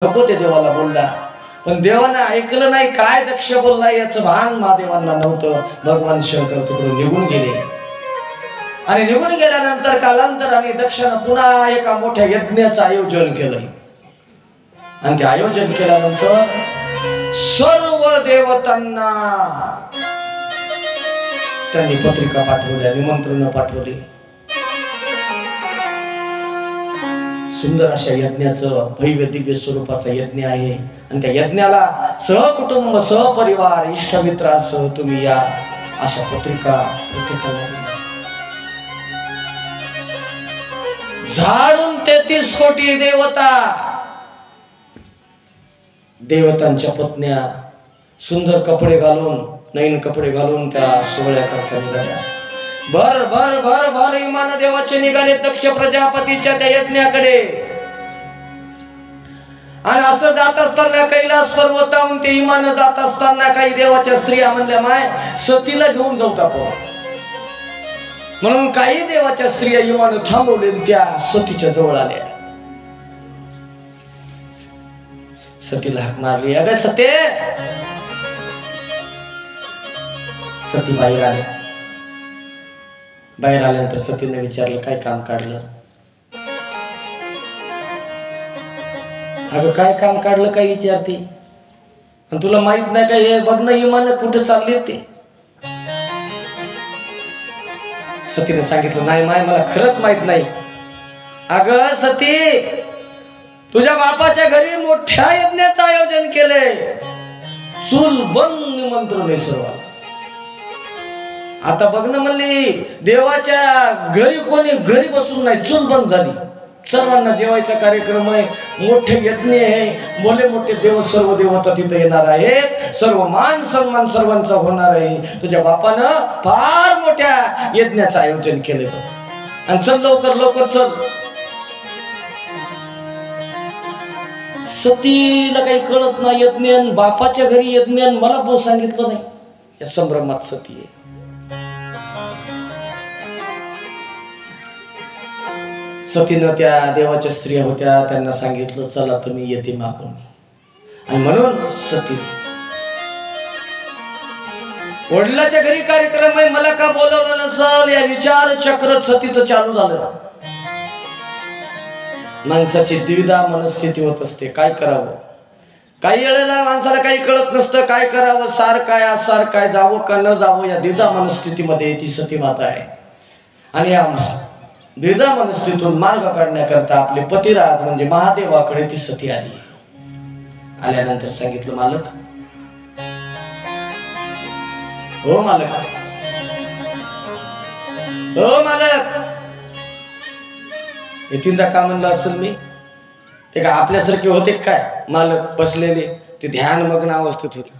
नको ते देवाला बोलला, पण देवाने ऐकलं नाही. काय दक्ष बोलला याचं भान महादेवांना नव्हतं. भगवान शंकर तिकडून निघून गेले आणि निघून गेल्यानंतर कालांतराने दक्षानं पुन्हा एका मोठ्या यज्ञाचं आयोजन केलं. आणि ते आयोजन केल्यानंतर सर्व देवतांना त्यांनी पत्रिका पाठवल्या, निमंत्रण पाठवले. सुंदर अशा यज्ञाचं भव्य दिव्य स्वरूपाचा यज्ञ आहे आणि त्या यज्ञाला सहकुटुंब सहपरिवार इष्टमित्रासह तुम्ही या अशा पत्रिका प्रत्येकाला दिल्या. झाडून 33 कोटी देवतांच्या पत्न्या सुंदर कपडे घालून, नवीन कपडे घालून त्या सोहळ्या करता निघाल्या. भर भर भर भर इमान देवाचे निघाले दक्ष प्रजापतीच्या त्या यज्ञाकडे. आणि असं जात असताना कैलास पर्वतावरून ते इमान जात असताना काही देवाच्या स्त्रिया म्हणल्या, माय सतीला घेऊन जाऊ आपण. म्हणून काही देवाच्या स्त्रिया इमान थांबवले, त्या सतीच्या जवळ आल्या. सतीला हाक मारली, अगं सते. सती बाहेर आल्या. बाहेर आल्यानंतर सतीने विचारलं, काय काम काढलं? अगं काय काम काढलं काय विचारते, आणि तुला माहित नाही का हे बघ ना इमान कुठे चालले ते? सतीने सांगितलं, नाही माय मला खरंच माहित नाही. अगं सती, तुझ्या बापाच्या घरी मोठ्या यज्ञाचं आयोजन केलंय, चूल बंद निमंत्रण आहे सर्वांना. आता बघ ना म्हणली, देवाच्या घरी कोणी घरी बसून नाही, चूल बंद झाली. सर्वांना जेवायचा कार्यक्रम आहे, मोठे यज्ञ आहे, मोठे मोठे देव सर्व देवता तिथे येणार आहेत, सर्व मान सन्मान सर्वांचा होणार आहे. तुझ्या बापानं फार मोठ्या यज्ञाचं आयोजन केलं आणि चल लवकर लवकर चल. सतीला काही कळत नाही, यज्ञ बापाच्या घरी यज्ञ मला बोल सांगितलं नाही. या संभ्रमात सती आहे. सतीनं त्या देवाच्या स्त्रिया होत्या, त्यांना सांगितलं चला तुम्ही येते मागून. आणि म्हणून सती, वडिलाच्या घरी कार्यक्रम आहे, मला का बोलवलं नसल, या विचार चक्र सतीचं चालू झालं. माणसाची द्विधा मनस्थिती होत असते, काय करावं. काही वेळेला माणसाला काही कळत नसतं, काय करावं, सार काय आसार काय, जावं का न जावं, या द्विधा मनस्थितीमध्ये ती सती माता आहे. आणि या द्विधा मनस्थितीतून मार्ग काढण्याकरता आपले पतिराज म्हणजे महादेवाकडे ती सती आली. आल्यानंतर सांगितलं, मालक, हो मालक, हो मालक. हे तीनदा का म्हणलं असेल मी? ते का आपल्यासारखे होते काय? मालक बसलेले ते ध्यान मग्न अवस्थेत होते.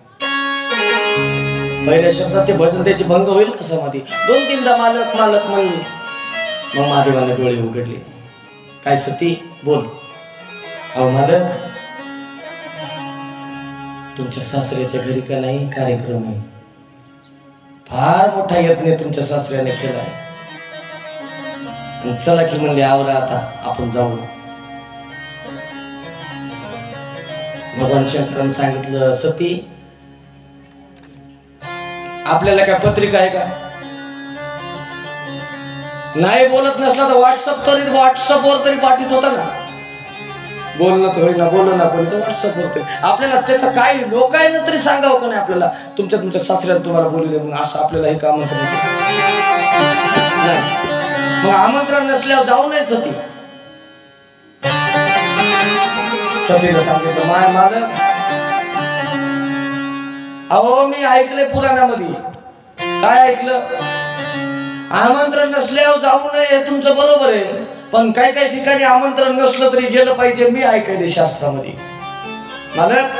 पहिल्या शब्दात ते भजन त्याची भंग होईल का समाधी? 2-3दा मालक मालक म्हणले. मग महादेवाने डोळे उघडले. काय सती बोल. अहो मालक, तुमच्या सासऱ्याच्या घरी का नाही कार्यक्रम आहे, फार मोठा यज्ञ तुमच्या सासऱ्याने केलाय. चला की म्हणले, आवरा आता आपण जाऊ. भगवान शंकरांनी सांगितलं, सती आपल्याला काय पत्रिका आहे का? नाही बोलत नसला तर व्हॉट्सअपवर तरी पाठवत होता ना. बोलणं तर होईना, बोलणं ना कोणी तर व्हॉट्सअपवर तरी. आपल्याला त्याचं काय लोकांना तरी सांगावं का नाही आपल्याला, तुमच्या सासऱ्याला तुम्हाला बोलले म्हणून असं आपल्याला हे काम आमंत्रण नाही. मग आमंत्रण नसल्यावर जाऊ नये सती. सतीला सांगितलं, माय मालक, अहो मी ऐकलंय पुराणामध्ये. काय ऐकलं? आमंत्रण नसल्यावर जाऊ नये, तुमचं बरोबर आहे, पण काही काही ठिकाणी आमंत्रण नसलं तरी गेलं पाहिजे. मी ऐकले शास्त्रामध्ये. मालक,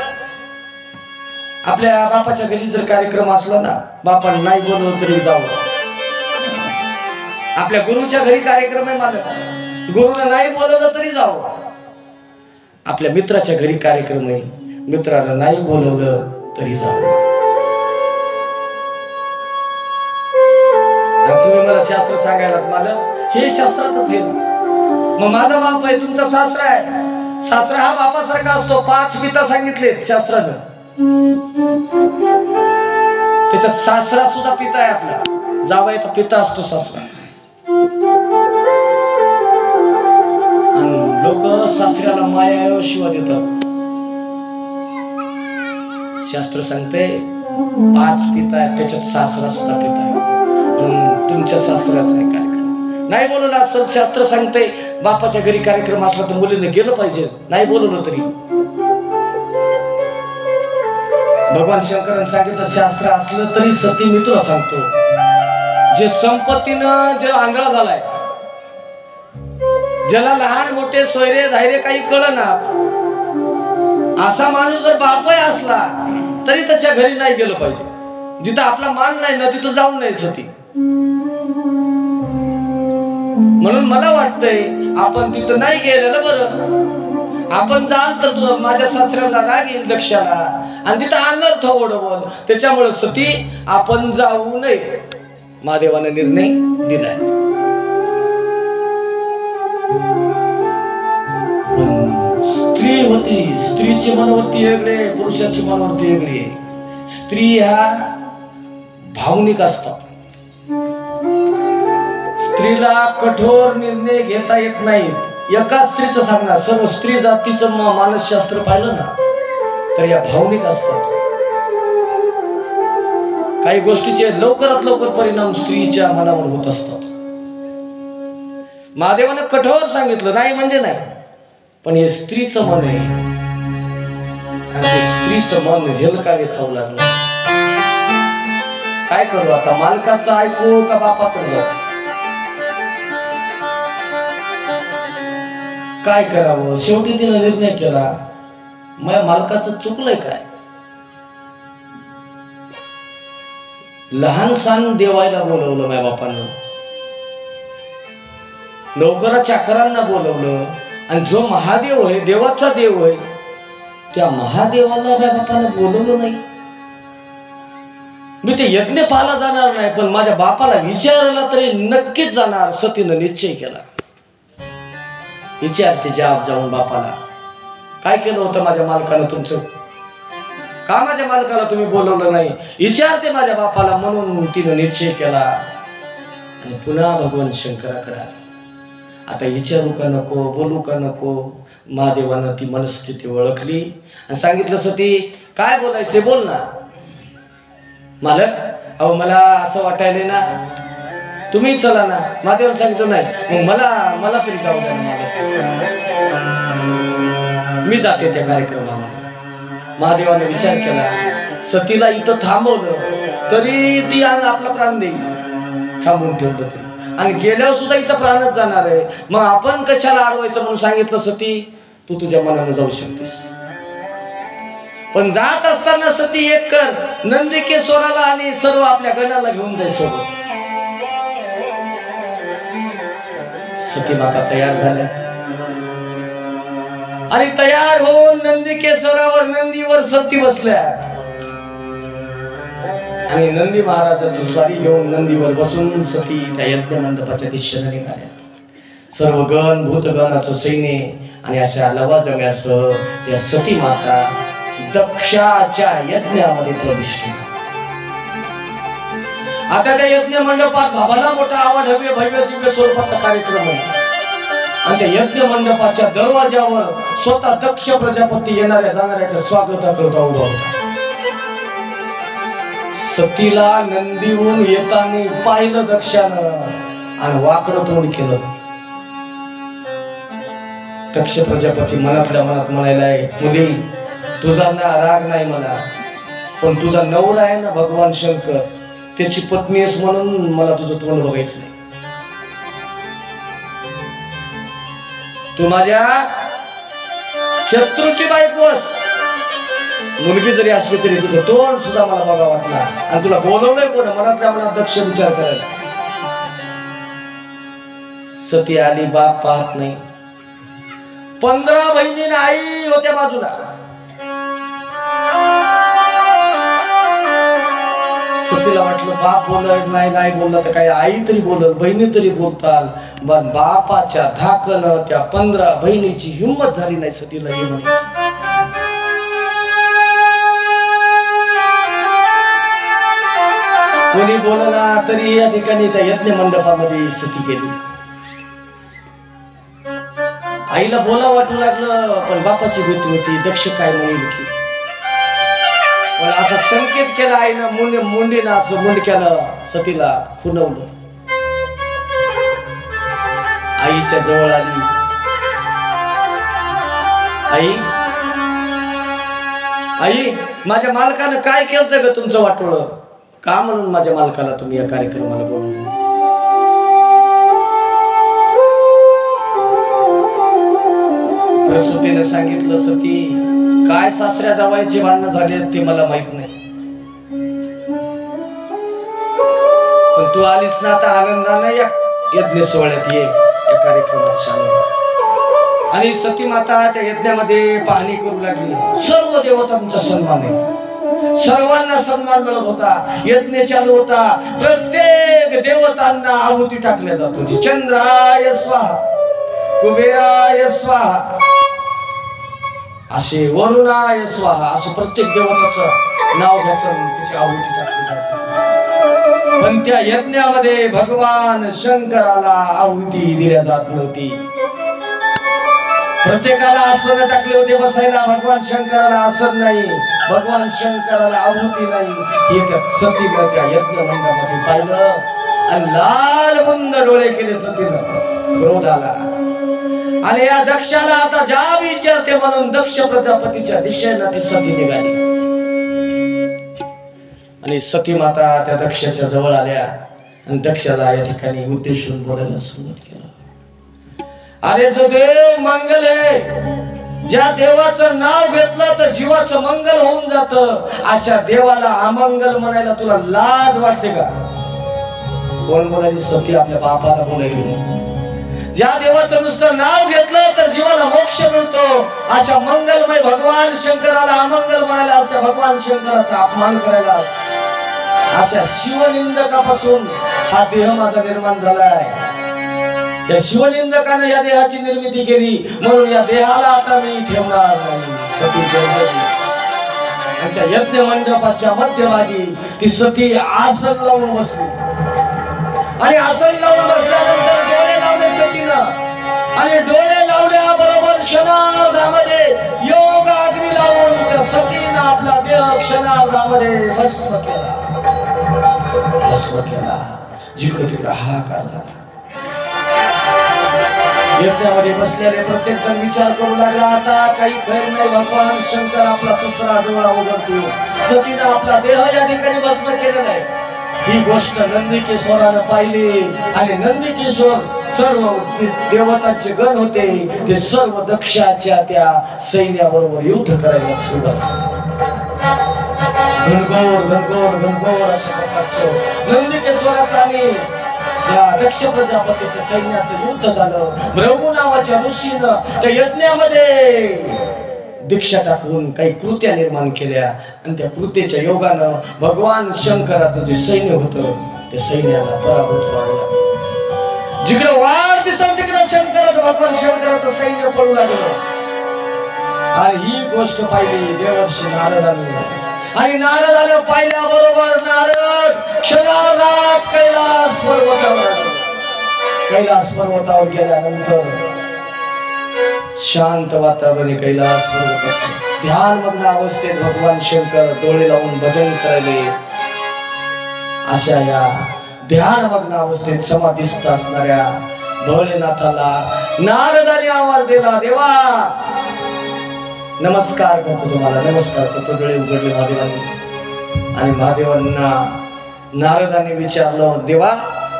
आपल्या बापाच्या घरी जर कार्यक्रम असला ना, बापाने नाही बोलवलं तरी जावं. आपल्या गुरुच्या घरी कार्यक्रम आहे मालक, गुरुने नाही बोलवलं तरी जावं. आपल्या मित्राच्या घरी कार्यक्रम आहे, मित्रानं नाही बोलवलं तरी जावं. तुम्ही मला शास्त्र सांगायला मालक, हे शास्त्रातच आहे. मग माझा बाप आहे, तुमचा सासरा आहे, सासरा हा बापासारखा असतो. 5 पिता सांगितलेत शास्त्रानं, त्याच्यात सासरा सुद्धा पिता आहे आपला. जावयाचा पिता असतो सासरा. लोक सासऱ्याला माया शिवा देतात. शास्त्र सांगते 5 पिता आहेत, त्याच्यात सासरा सुद्धा पिता आहे. तुमच्या सासऱ्याचा आहे कार्यक्रम. नाही बोलवलं असं शास्त्र सांगते, बापाच्या घरी कार्यक्रम असला तर मुलीने गेलं पाहिजे. नाही बोलवलं तरी भगवान शंकरांनी सांगितलं, शास्त्र असलं तरी सती मी तुला सांगतो, जे संपत्तीनं जे आंधळा झालाय, ज्याला लहान मोठे सोयरे धैर्य काही कळनात, असा माणूस जर बापही असला तरी त्याच्या घरी नाही गेलं पाहिजे. जिथं आपला मान नाही ना तिथं जाऊन नाही सती. म्हणून मला वाटतंय आपण तिथं नाही गेलेलं बरं. आपण जाल तर तू माझ्या सासऱ्याला राग येईल दक्षाला, आणि तिथं अनर्थ ओढवल. त्याच्यामुळे सती आपण जाऊ नये. महादेवाने निर्णय दिलाय. स्त्री होती, स्त्रीची मनोवृत्ती वेगळी, पुरुषाची मनोवृत्ती वेगळी आहे. स्त्री ह्या भावनिक असतात. स्त्रीला कठोर निर्णय घेता येत नाहीत. एका स्त्रीचं सांगणार, सर्व स्त्री जातीचं मानसशास्त्र पाहिलं ना तर या भावनिक असतात. काही गोष्टीचे लवकरात लवकर परिणाम स्त्रीच्या मनावर होत असतात. महादेवानं कठोर सांगितलं, नाही म्हणजे नाही, पण हे स्त्रीचं मन आहे, आणि ते स्त्रीचं मन हेलकावे खाऊ लागलं. काय करू आता, मालकाचं ऐकू का बापाकडे जाऊ? काय करावं? शेवटी तिने निर्णय केला, माझ्या मालकाचं चुकलंय काय? लहान सण देवायला बोलवलं माझ्या बापानं, नोकरा चाकरांना बोलवलं, आणि जो महादेव आहे, देवाचा देव आहे, त्या महादेवाला माझ्या बापानं बोलवलं नाही. मी ते यज्ञ पाहायला जाणार नाही, पण माझ्या बापाला विचारला तरी नक्कीच जाणार. सतीनं निश्चय केला. विचारते जाऊन बापाला, काय केलं होतं माझ्या मालकानं तुमचं? का माझ्या मालकाला तुम्ही बोलवलं नाही? विचारते माझ्या बापाला. म्हणून तिनं निश्चय केला आणि पुन्हा भगवान शंकराकडे आले. आता विचारू का नको, बोलू का नको? महादेवानं ती मनस्थिती ओळखली आणि सांगितलं, सती काय बोलायचे बोल ना. मालक, अहो मला असं वाटायले ना, तुम्ही चला ना. महादेवानं सांगितलं, नाही मग मला तरी जाऊ द्या ना, मी जाते त्या कार्यक्रमामध्ये. महादेवाने विचार केला, सतीला इथं थांबवलं तरी ती आपला प्राण देईल, थांबून ठेवलं तरी, आणि गेल्यावर सुद्धा हिचा प्राणच जाणार आहे. मग आपण कशाला अडवायचं? म्हणून सांगितलं, सती तू तुझ्या मनानं जाऊ शकतेस, पण जात असताना सती एक कर, नंदिकेश्वराला आणि सर्व आपल्या गणाला घेऊन जाय सोबत. सती माता तयार झाल्या आणि तयार होऊन नंदिकेश्वरावर, नंदीवर सती बसल्या आणि नंदी महाराजाची स्वारी घेऊन नंदीवर बसून सती त्या यज्ञ मंडपाच्या दिशेने निघाल्या. सर्व गण भूतगणाचं सैन्य आणि अशा लवाजम्यासह त्या सती माता दक्षाच्या यज्ञामध्ये प्रविष्ट झाल्या. आता त्या यज्ञ मंडपात भला मोठा आवाढव्य भव्य दिव्य स्वरूपाचा कार्यक्रम आहे, आणि त्या यज्ञ मंडपाच्या दरवाजावर स्वतः दक्ष प्रजापती येणाऱ्या जाणाऱ्याचं स्वागत करता उभा होता. सतीला नंदीहून येताना पाहिलं दक्षानं आणि वाकडं तोंड केलं. दक्ष प्रजापती मनातल्या मनात म्हणायलाय, मुली तुझा ना राग नाही मला, पण तुझा नवरा आहे ना भगवान शंकर, त्याची पत्नी आहेस म्हणून मला तुझं तोंड बघायचं नाही. तू माझ्या शत्रूची बायकोस, मुलगी जरी असली तरी तुझं तोंड सुद्धा मला बघा वाटणार, आणि तुला बोलवलंय कोण? मनातल्या मनात दक्ष विचार करायला. सती आली, बाप पाहत नाही. 15 बहिणीने आई होत्या बाजूला. सतीला वाटलं बाप बोलत नाही, नाही बोलला तर काही आई तरी बोलत, बहिणी तरी बोलताल. पण बापाच्या धाकनं त्या 15 बहिणीची हिंमत झाली नाही सतीला हे म्हणायची. कोणी बोलला तरी या ठिकाणी त्या यज्ञ मंडपामध्ये सती गेली. आईला बोला वाटू लागलं, पण बापाची भीती होती, दक्ष काय म्हणेल की. पण असा संकेत केला आईनं, मुंडीनं असं मुंडक्यानं सतीला खुणवलं. आईच्या जवळ आली. आई, आई, माझ्या मालकानं काय केलं ग तुमचं वाटोळं? का म्हणून माझ्या मालकाला तुम्ही या कार्यक्रमाला बोलवलं? प्रसूतीने सांगितलं, सती काय सासऱ्या जावयाची भांडणं झाली ते मला माहित नाही, पण तू आलीस ना आता आनंदाने या यज्ञ सोहळ्यात ये, या कार्यक्रमात सामील. आणि सती माता त्या यज्ञामध्ये पाहणी करू लागली. सर्व देवतांचा सन्मान आहे, सर्वांना सन्मान मिळत होता. यज्ञ चालू होता, प्रत्येक देवतांना आहुती टाकल्या जात होती. चंद्राय स्वाहा, कुबेराय स्वाहा, असे वरुणाय स्वाहा, असं प्रत्येक देवताचं नाव घ्यायचं, त्याची आहुती टाकली जाते. पण त्या यज्ञामध्ये भगवान शंकराला आहुती दिल्या जात नव्हती. प्रत्येकाला आसन टाकले होते बसायला, भगवान शंकराला आसन नाही, भगवान शंकराला आहुती नाही. हे त्या सतीनं त्या यज्ञ मंडपामध्ये पाहिलं आणि लाल बुंद डोळे केले सतीनं. क्रोध आला आणि या दक्षाला आता जा विचारते म्हणून दक्ष प्रजापतीच्या दिशेनं ती सती निघाली. आणि सती माता त्या दक्षाच्या जवळ आल्या आणि दक्षाला या ठिकाणी उद्देशून बोलायला सुरुवात केलं. अरे जो देव मंगल आहे, ज्या देवाचं नाव घेतलं तर जीवाचं मंगल होऊन जातं, अशा देवाला अमंगल म्हणायला तुला लाज वाटते का? कोण बोलायली? सती आपल्या बापाला बोलायली. ज्या देवाचं नुसतं नाव घेतलं तर जीवाला मोक्ष मिळतो, अशा मंगलमय भगवान शंकराला अमंगल म्हणायला, असल्या भगवान शंकराचा अपमान करायला, अशा शिवनिंदकापासून हा देह माझा निर्माण झालाय. या शिवनिंदकाने या देहाची निर्मिती केली, म्हणून या देहाला आता मी ठेवणार नाही. सती गरजली आणि त्या यज्ञ मंडपाच्या मध्यभागी ती सती आसन लावून बसली. आणि आसन लावून बसल्यानंतर डोळे लावले सतीनं, आणि डोळे लावल्याबरोबर क्षणार्धामध्ये योग अग्नी लावून त्या सतीनं आपला देह क्षणार्धामध्ये भस्म केला. भस्म केला. जिकडे तिकडे हाहाकार झाला. यज्ञामध्ये बसलेले प्रत्येक जण विचार करू लागला, आता काही खैर नाही, भगवान शंकर आपला तिसरा डोळा उघडतो. सतीनं आपला देह या ठिकाणी भस्म केलेला आहे. ही गोष्ट नंदिकेश्वरानं पाहिली आणि नंदिकेश्वर सर्व देवतांचे गण होते, ते सर्व दक्षाच्या त्या सैन्याबरोबर युद्ध करायला सुरुवात झाली. घनघोर घनघोर घनघोर अशा प्रकारचं नंदिकेश्वराचं आणि या दक्ष प्रजापतीच्या सैन्याचं युद्ध झालं. भृगू नावाच्या ऋषीनं त्या यज्ञामध्ये दीक्षा टाकून काही कृत्या निर्माण केल्या आणि त्या कृत्येच्या योगानं भगवान शंकराचं जे सैन्य होतं त्या सैन्याला पराभूत व्हावं लागलं. जिकडे वाढ दिसल तिकडे शंकराचं, भगवान शंकराचं सैन्य पडू लागलं. आणि ही गोष्ट पाहिली देवर्षी नारदांनी, आणि नारदाने पाहिल्याबरोबर नारद क्षणार्धात कैलास पर्वतावर गेल्यानंतर शांत वातावरण कैलास पर्वताचे ध्यानमग्न अवस्थेत भगवान शंकर डोळे लावून भजन करायले. अशा या ध्यानमग्न अवस्थेत समाधीस्थ असणाऱ्या भोलेनाथाला नारदाने आवाज दिला, देवा नमस्कार करतो, तुम्हाला नमस्कार करतो. डोळे उघडले महादेवांनी आणि महादेवांना नारदाने विचारलं, देवा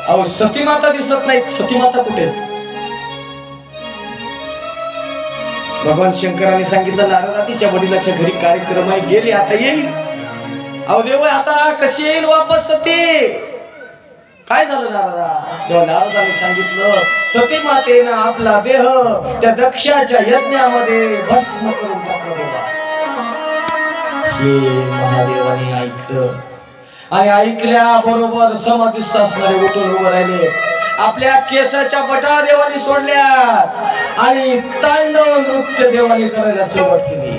अहो सतीमाता दिसत नाहीत, सतीमाता कुठे आहेत? भगवान शंकराने सांगितलं, नारदा तिच्या वडिलाच्या घरी कार्यक्रम आहे, गेली, आता येईल. अहो देव आता कशी येईल वापस सती? काय झालं नारदा? तेव्हा नारदाने सांगितलं, सती मातेनं आपला देह त्या दक्षाच्या यज्ञामध्ये भस्म करून टाकला. देवा हे महादेवाने ऐकलं आणि ऐकल्या बरोबर समाधिस्थ असणारे उठून उभे राहिले. आपल्या केसाच्या बटा देवानी सोडल्या आणि तांडव नृत्य देवानी करायला सुरुवात केली.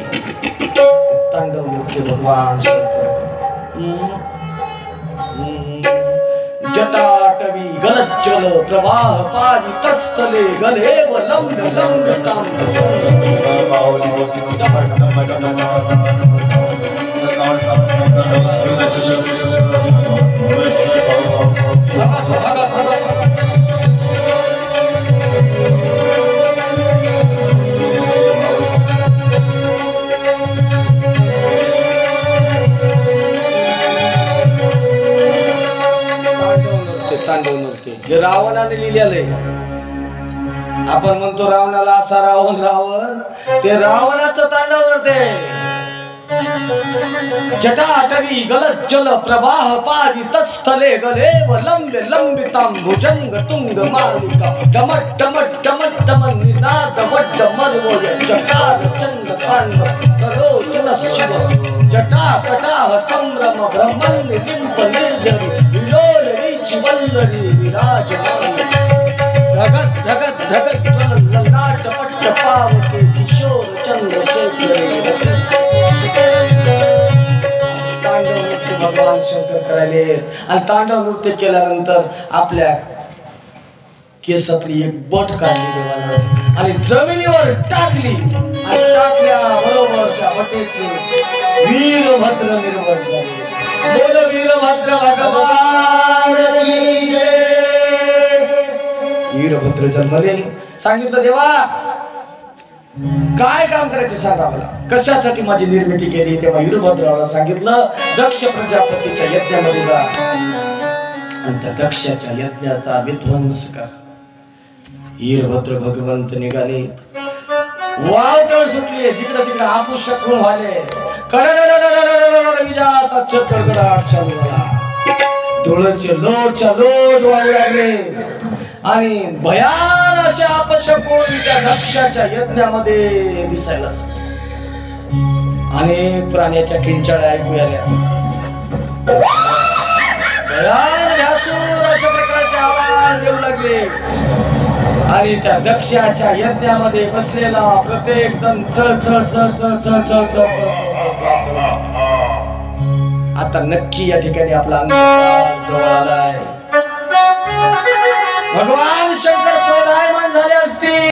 तांडव नृत्य भगवान शंकर. जटाटवी गलज्जल प्रवाह पावी तस्तले गलेव लंब लंब तांडव नृत्य हे रावणाने लिहिलेलं आहे. आपण म्हणतो रावणाला असा रावण रावण, ते रावणाचं तांडव नृत्य. जटाटवी गलज्जल प्रवाह पादी तस्थले गलेव लंबे लंबितां भुजंग तुंग मालिका डमट डमट डमट डमन निनाद वड्ड मर्वय चकार चंड तांडव करो तुला शिव जटा कटाह संभ्रम ब्रह्मण्य लिंप निर्जरी विलोल वीची वल्लरी विराजमान धगत धगत धगत ललाट पट्ट पावके किशोर चंद्रशेखरे. तांडव नृत्य भगवान शंकर करायले. आणि तांडव नृत्य केल्यानंतर आपल्या केसातली एक बट काढली देवानं आणि जमिनीवर टाकली. आणि टाकल्या बरोबर त्या बटेचे वीरभद्र निर्माण झाले. बोल वीरभद्र भगवान. वीरभद्र जन्मले. सांगितलं देवा काय काम करायचं सांगा मला, कशासाठी माझी निर्मिती केली. तेव्हा वीरभद्राला सांगितलं दक्ष प्रजापतीच्या यज्ञामध्ये जा आणि त्या दक्षाच्या यज्ञाचा विध्वंस कर. वीरभद्र भगवंत निघाले. वावटळ सुटली. जिकडे तिकडे आपुष शकून व्हाले. विजाचा चकडगडाट चालू झाला. धुळचे लोटच्या लोट वाहू लागले आणि भयान अशा अपशकून त्या दक्षाच्या यज्ञामध्ये दिसायला अनेक प्राण्याच्या किंचाळ्या ऐकू आल्या. भयान भ्यासूर अशा प्रकारचे आवाज येऊ लागले आणि त्या दक्षाच्या यज्ञामध्ये बसलेला प्रत्येक जण चळ चळ चळ चळ चळ चळ चळ चळ चळ. आता नक्की या ठिकाणी आपला अंत जवळ आलाय. भगवान शंकर क्रोधायमान झाले असतील.